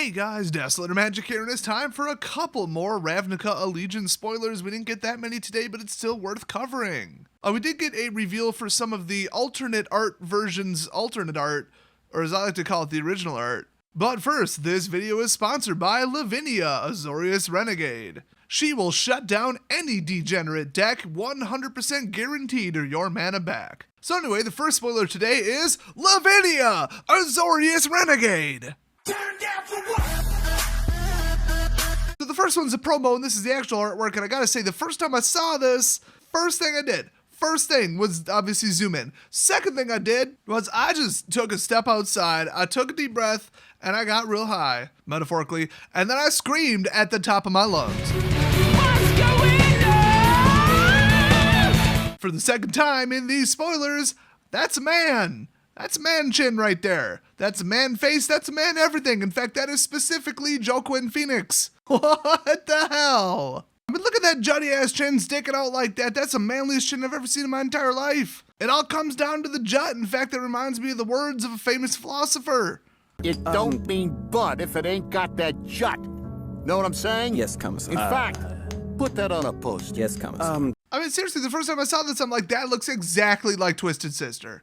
Hey guys, Desolator Magic here, and it's time for a couple more Ravnica Allegiance spoilers. We didn't get that many today, but it's still worth covering. We did get a reveal for some of the alternate art versions, or as I like to call it, the original art. But first, this video is sponsored by Lavinia, Azorius Renegade. She will shut down any degenerate deck, 100% guaranteed or your mana back. So anyway, the first spoiler today is Lavinia, Azorius Renegade. Turn down for what? So the first one's a promo, and this is the actual artwork, and I gotta say, the first time I saw this, first thing was obviously zoom in. Second thing I did was I just took a step outside, I took a deep breath, and I got real high, metaphorically, and then I screamed at the top of my lungs. What's going on? For the second time in these spoilers, that's a man. That's a man chin right there. That's a man face, that's a man everything. In fact, that is specifically Joaquin Phoenix. What the hell? I mean, look at that juddy ass chin sticking out like that. That's the manliest chin I've ever seen in my entire life. It all comes down to the jut. In fact, it reminds me of the words of a famous philosopher. It don't mean butt if it ain't got that jut. Know what I'm saying? Yes, Commissar. In fact, put that on a post. Yes, Commissar. I mean, seriously, the first time I saw this, I'm like, that looks exactly like Twisted Sister.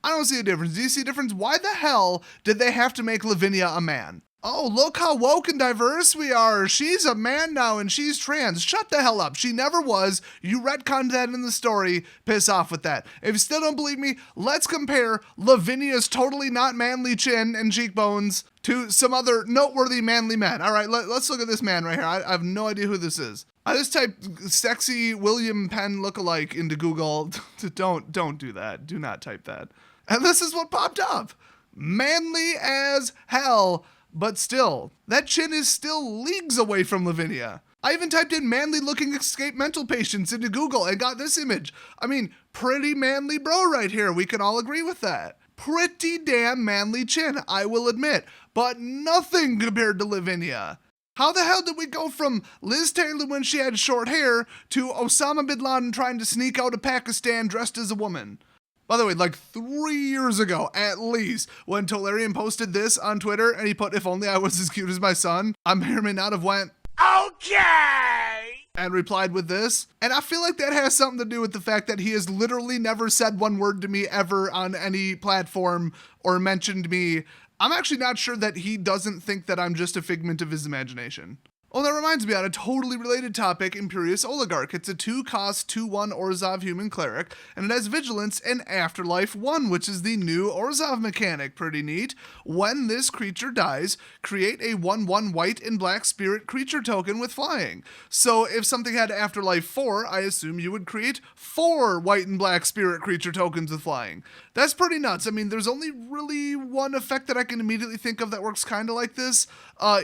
I don't see a difference. Do you see a difference? Why the hell did they have to make Lavinia a man? Oh, look how woke and diverse we are. She's a man now and she's trans. Shut the hell up. She never was. You retconned that in the story. Piss off with that. If you still don't believe me, let's compare Lavinia's totally not manly chin and cheekbones to some other noteworthy manly men. All right, let's look at this man right here. I have no idea who this is. I just typed sexy William Penn lookalike into Google. Don't do that. Do not type that. And this is what popped up. Manly as hell, but still, that chin is still leagues away from Lavinia. I even typed in manly looking escape mental patients into Google and got this image. I mean, pretty manly bro right here. We can all agree with that. Pretty damn manly chin, I will admit, but nothing compared to Lavinia. How the hell did we go from Liz Taylor when she had short hair to Osama bin Laden trying to sneak out of Pakistan dressed as a woman? By the way, like 3 years ago, at least, when Tolarian posted this on Twitter and he put, "If only I was as cute as my son," I may or may not have went, "Okay," and replied with this. And I feel like that has something to do with the fact that he has literally never said one word to me ever on any platform or mentioned me. I'm actually not sure that he doesn't think that I'm just a figment of his imagination. Oh, that reminds me, on a totally related topic, Imperious Oligarch. It's a 2-cost, 2/1 Orzhov human cleric, and it has Vigilance and Afterlife 1, which is the new Orzhov mechanic. Pretty neat. When this creature dies, create a 1/1 white and black spirit creature token with flying. So if something had Afterlife 4, I assume you would create 4 white and black spirit creature tokens with flying. That's pretty nuts. I mean, there's only really one effect that I can immediately think of that works kind of like this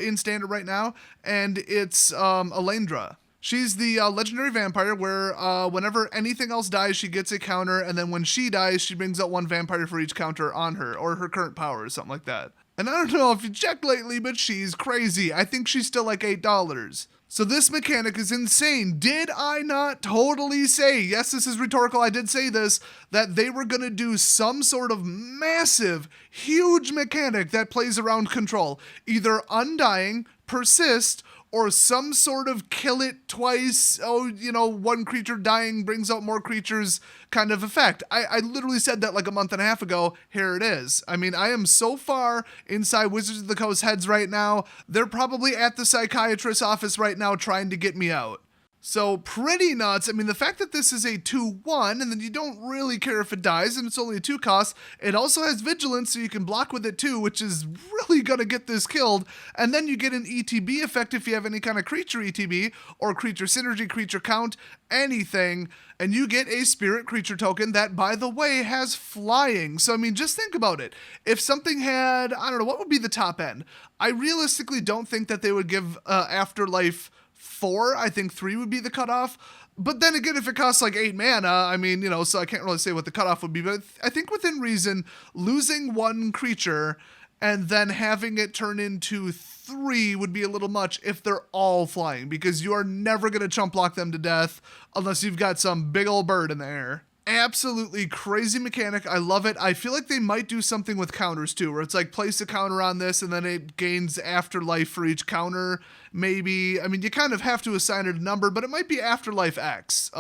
in standard right now, and it's Elendra. She's the legendary vampire where whenever anything else dies, she gets a counter, and then when she dies, she brings out 1 vampire for each counter on her, or her current power, or something like that. And I don't know if you checked lately, but she's crazy. I think she's still like $8. So this mechanic is insane. Did I not totally say, yes, this is rhetorical, I did say this, that they were gonna do some sort of massive, huge mechanic that plays around control? Either Undying, Persist, or some sort of kill it twice, one creature dying brings out more creatures kind of effect. I literally said that like a month and a half ago. Here it is. I mean, I am so far inside Wizards of the Coast heads right now. They're probably at the psychiatrist's office right now trying to get me out. So pretty nuts. I mean, the fact that this is a 2/1 and then you don't really care if it dies and it's only a 2-cost, it also has Vigilance so you can block with it too, which is really gonna get this killed. And then you get an ETB effect if you have any kind of creature ETB or creature synergy, creature count, anything, and you get a spirit creature token that, by the way, has flying. So I mean, just think about it. If something had, I don't know, what would be the top end? I realistically don't think that they would give Afterlife 4, I think 3 would be the cutoff. But then again, if it costs like 8 mana, I mean, so I can't really say what the cutoff would be. But I think within reason, losing 1 creature and then having it turn into 3 would be a little much if they're all flying, because you are never going to chump block them to death unless you've got some big old bird in the air. Absolutely crazy mechanic. I love it. I feel like they might do something with counters too, where it's like place a counter on this and then it gains afterlife for each counter. Maybe, I mean, you kind of have to assign it a number, but it might be afterlife X.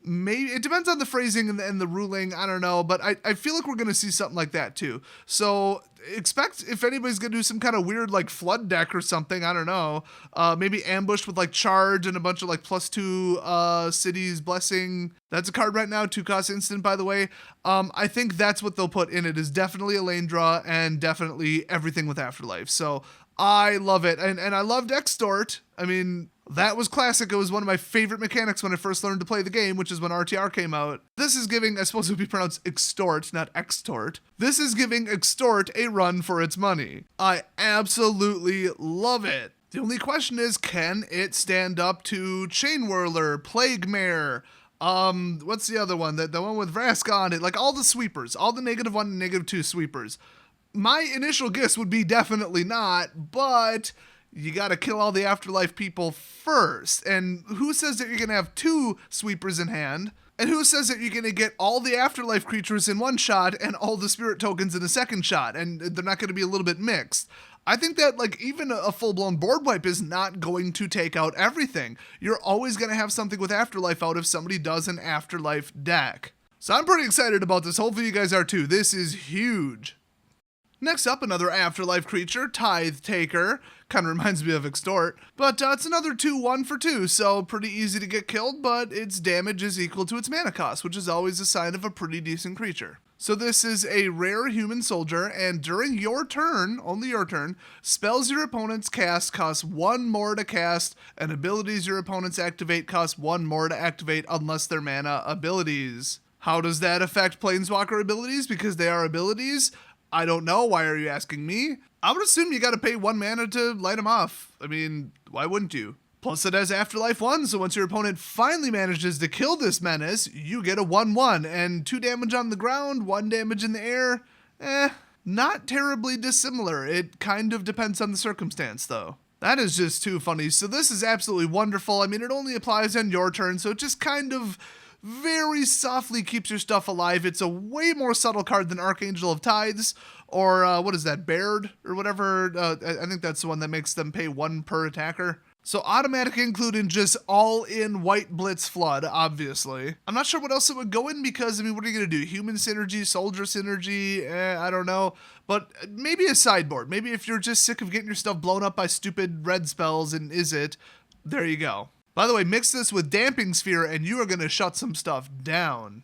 Maybe it depends on the phrasing and the ruling. I don't know, but I feel like we're going to see something like that too. So expect if anybody's going to do some kind of weird like flood deck or something, I don't know, maybe ambushed with like charge and a bunch of like +2 cities blessing. That's a card right now, 2 cost instant, by the way. I think that's what they'll put in it, is definitely a lane draw and definitely everything with afterlife. So I love it. And I loved Extort. I mean, that was classic. It was one of my favorite mechanics when I first learned to play the game, which is when RTR came out. This is giving, I suppose it would be pronounced extort, not extort. This is giving extort a run for its money. I absolutely love it. The only question is, can it stand up to Chain Whirler, Plague Mare, what's the other one? The one with Vrask on it, like all the sweepers, all the -1 and -2 sweepers. My initial guess would be definitely not, but you gotta kill all the afterlife people first. And who says that you're gonna have 2 sweepers in hand? And who says that you're gonna get all the afterlife creatures in one shot and all the spirit tokens in a second shot, and they're not gonna be a little bit mixed? I think that like even a full-blown board wipe is not going to take out everything. You're always gonna have something with afterlife out if somebody does an afterlife deck. So I'm pretty excited about this. Hopefully you guys are too. This is huge. Next up, another afterlife creature, Tithe Taker. Kind of reminds me of Extort, but it's another 2/1 for 2, so pretty easy to get killed, but its damage is equal to its mana cost, which is always a sign of a pretty decent creature. So this is a rare human soldier, and during your turn, only your turn, spells your opponents cast cost 1 more to cast, and abilities your opponents activate cost 1 more to activate unless they're mana abilities. How does that affect Planeswalker abilities? Because they are abilities? I don't know. Why are you asking me? I would assume you gotta pay 1 mana to light them off. I mean, why wouldn't you? Plus it has Afterlife 1, so once your opponent finally manages to kill this menace, you get a 1/1, and 2 damage on the ground, 1 damage in the air. Not terribly dissimilar. It kind of depends on the circumstance, though. That is just too funny. So this is absolutely wonderful. I mean, it only applies on your turn, so it just kind of very softly keeps your stuff alive. It's a way more subtle card than Archangel of Tithes, or what is that, Baird, or whatever. I think that's the one that makes them pay 1 per attacker. So automatic include in just all-in white blitz flood, obviously. I'm not sure what else it would go in because, I mean, what are you going to do? Human synergy, soldier synergy, I don't know. But maybe a sideboard. Maybe if you're just sick of getting your stuff blown up by stupid red spells and there you go. By the way, mix this with Damping Sphere and you are going to shut some stuff down.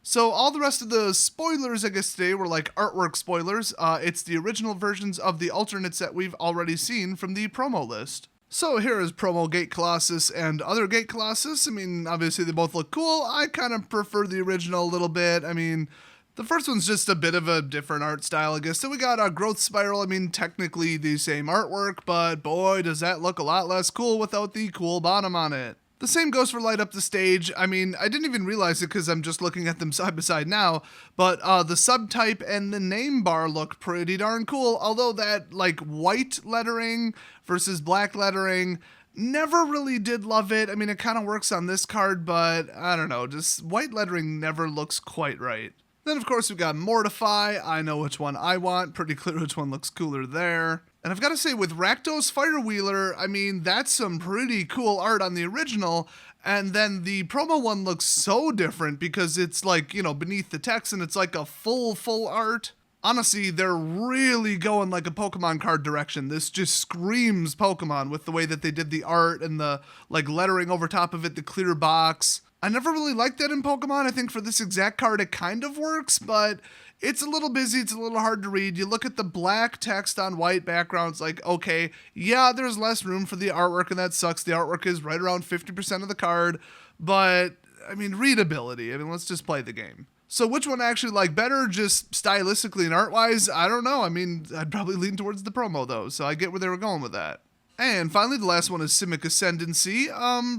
So all the rest of the spoilers, I guess, today were like artwork spoilers. It's the original versions of the alternates that we've already seen from the promo list. So here is promo Gate Colossus and other Gate Colossus. I mean, obviously they both look cool. I kind of prefer the original a little bit. I mean, the first one's just a bit of a different art style, I guess. So we got a Growth Spiral. I mean, technically the same artwork, but boy, does that look a lot less cool without the cool bottom on it. The same goes for Light Up the Stage. I mean, I didn't even realize it because I'm just looking at them side by side now, but the subtype and the name bar look pretty darn cool, although that, like, white lettering versus black lettering, never really did love it. I mean, it kind of works on this card, but I don't know, just white lettering never looks quite right. Then, of course, we've got Mortify. I know which one I want. Pretty clear which one looks cooler there. And I've got to say, with Rakdos Firewheeler, I mean, that's some pretty cool art on the original. And then the promo one looks so different because it's like, you know, beneath the text and it's like a full art. Honestly, they're really going like a Pokemon card direction. This just screams Pokemon with the way that they did the art and the like lettering over top of it, the clear box. I never really liked that in Pokemon. I think for this exact card, it kind of works, but it's a little busy. It's a little hard to read. You look at the black text on white background, it's like, okay, yeah, there's less room for the artwork, and that sucks. The artwork is right around 50% of the card, but, I mean, readability. I mean, let's just play the game. So which one I actually like better, just stylistically and art-wise? I don't know. I mean, I'd probably lean towards the promo, though, so I get where they were going with that. And finally, the last one is Simic Ascendancy.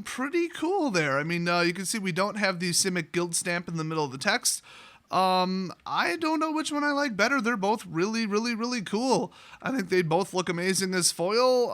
Pretty cool there. I mean, you can see we don't have the Simic Guild stamp in the middle of the text. I don't know which one I like better. They're both really cool. I think they both look amazing as foil.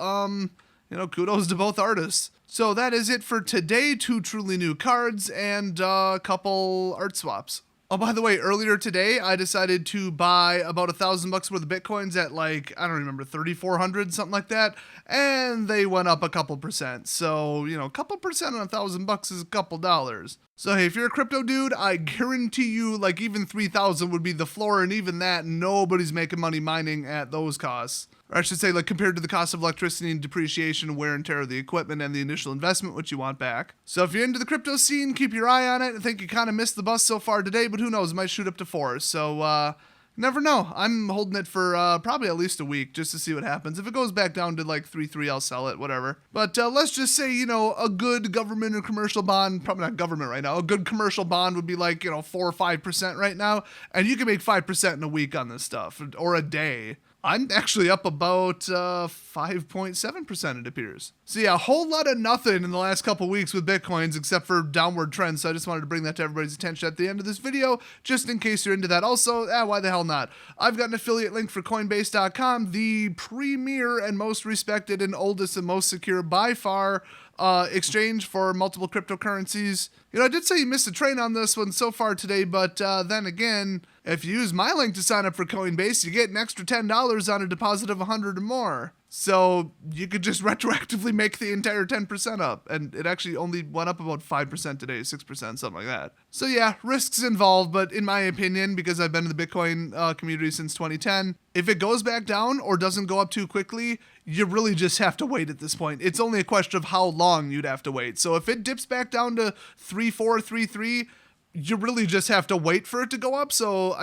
kudos to both artists. So that is it for today. 2 truly new cards and a couple art swaps. Oh, by the way, earlier today, I decided to buy about $1,000 worth of Bitcoins at I don't remember, 3,400, something like that. And they went up a couple percent. So, a couple percent on $1,000 is a couple dollars. So, hey, if you're a crypto dude, I guarantee you, even 3,000 would be the floor. And even that, nobody's making money mining at those costs. Or I should say, compared to the cost of electricity and depreciation, wear and tear of the equipment, and the initial investment, which you want back. So if you're into the crypto scene, keep your eye on it. I think you kind of missed the bus so far today, but who knows, it might shoot up to 4. So, never know. I'm holding it for probably at least a week just to see what happens. If it goes back down to 3.3, I'll sell it, whatever. But let's just say, a good government or commercial bond, probably not government right now, a good commercial bond would be 4 or 5% right now. And you can make 5% in a week on this stuff, or a day. I'm actually up about 5.7%, it appears. So yeah, a whole lot of nothing in the last couple weeks with Bitcoins except for downward trends. So I just wanted to bring that to everybody's attention at the end of this video, just in case you're into that. Also, why the hell not? I've got an affiliate link for Coinbase.com, the premier and most respected and oldest and most secure by far exchange for multiple cryptocurrencies. I did say you missed a train on this one so far today, but then again, if you use my link to sign up for Coinbase, you get an extra $10 on a deposit of $100 or more. So you could just retroactively make the entire 10% up. And it actually only went up about 5% today, 6%, something like that. So yeah, risks involved, but in my opinion, because I've been in the Bitcoin community since 2010, if it goes back down or doesn't go up too quickly, you really just have to wait at this point. It's only a question of how long you'd have to wait. So if it dips back down to 3.4, 3.3, you really just have to wait for it to go up. So,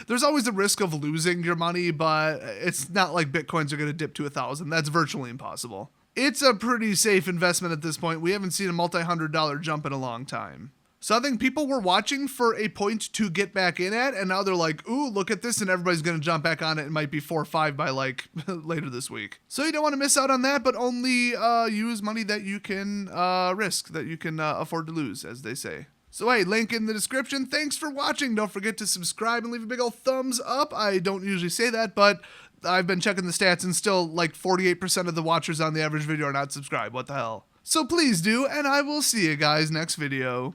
there's always a risk of losing your money, but it's not like Bitcoins are going to dip to 1,000. That's virtually impossible. It's a pretty safe investment at this point. We haven't seen a multi-$100 jump in a long time. So I think people were watching for a point to get back in at, and now they're like, ooh, look at this, and everybody's going to jump back on it. It might be 4 or 5 by later this week. So you don't want to miss out on that, but only use money that you can risk, that you can afford to lose, as they say. So hey, link in the description. Thanks for watching. Don't forget to subscribe and leave a big old thumbs up. I don't usually say that, but I've been checking the stats and still 48% of the watchers on the average video are not subscribed. What the hell? So please do, and I will see you guys next video.